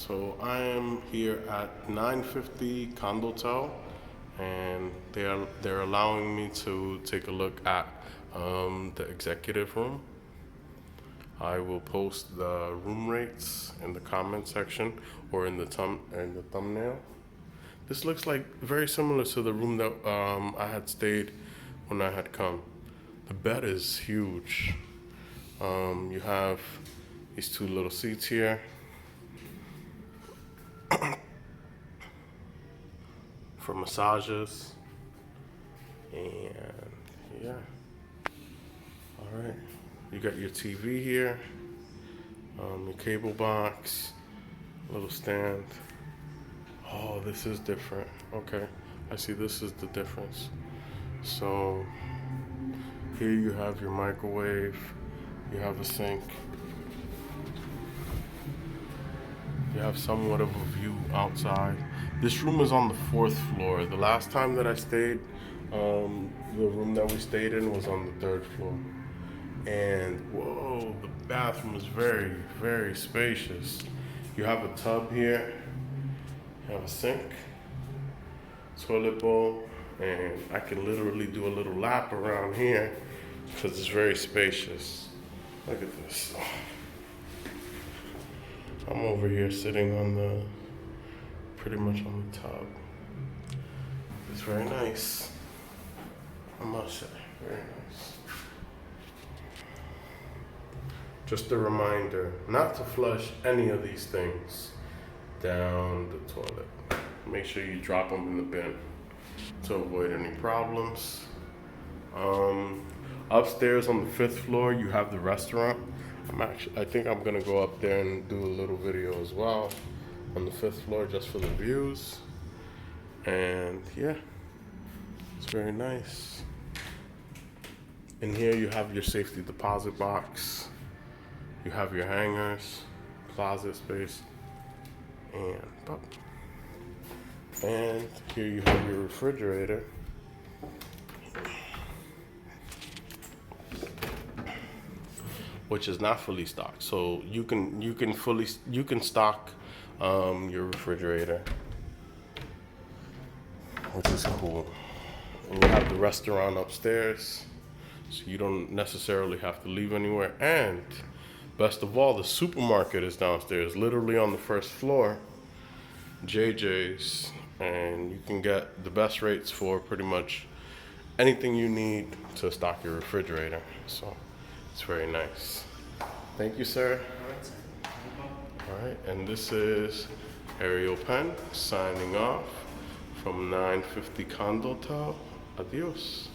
So I am here at 950 Condotel, and they're allowing me to take a look at the executive room. I will post the room rates in the comment section or in the thumbnail. This looks like very similar to the room that I had stayed when I had come. The bed is huge. You have these two little seats here. For massages. And yeah. All right. You got your TV here, your cable box, little stand. Oh, this is different. Okay. I see this is the difference. So here you have your microwave, you have a sink, you have somewhat of a view outside. This room is on the 4th floor. The last time that I stayed, the room that we stayed in was on the 3rd floor. And whoa, the bathroom is very, very spacious. You have a tub here, you have a sink, toilet bowl, and I can literally do a little lap around here because it's very spacious. Look at this. I'm over here sitting on pretty much on the tub. It's very nice, I must say, very nice. Just a reminder not to flush any of these things down the toilet. Make sure you drop them in the bin to avoid any problems. Upstairs on the 5th floor, you have the restaurant. I think I'm gonna go up there and do a little video as well on the 5th floor just for the views. And yeah, it's very nice. In here you have your safety deposit box. You have your hangers, closet space, and here you have your refrigerator. Which is not fully stocked, so you can stock your refrigerator, which is cool. And you have the restaurant upstairs, so you don't necessarily have to leave anywhere. And best of all, the supermarket is downstairs, literally on the 1st floor, JJ's, and you can get the best rates for pretty much anything you need to stock your refrigerator. So it's very nice. Thank you, sir. All right, and this is Penn signing off from 950 Condotel. Adios.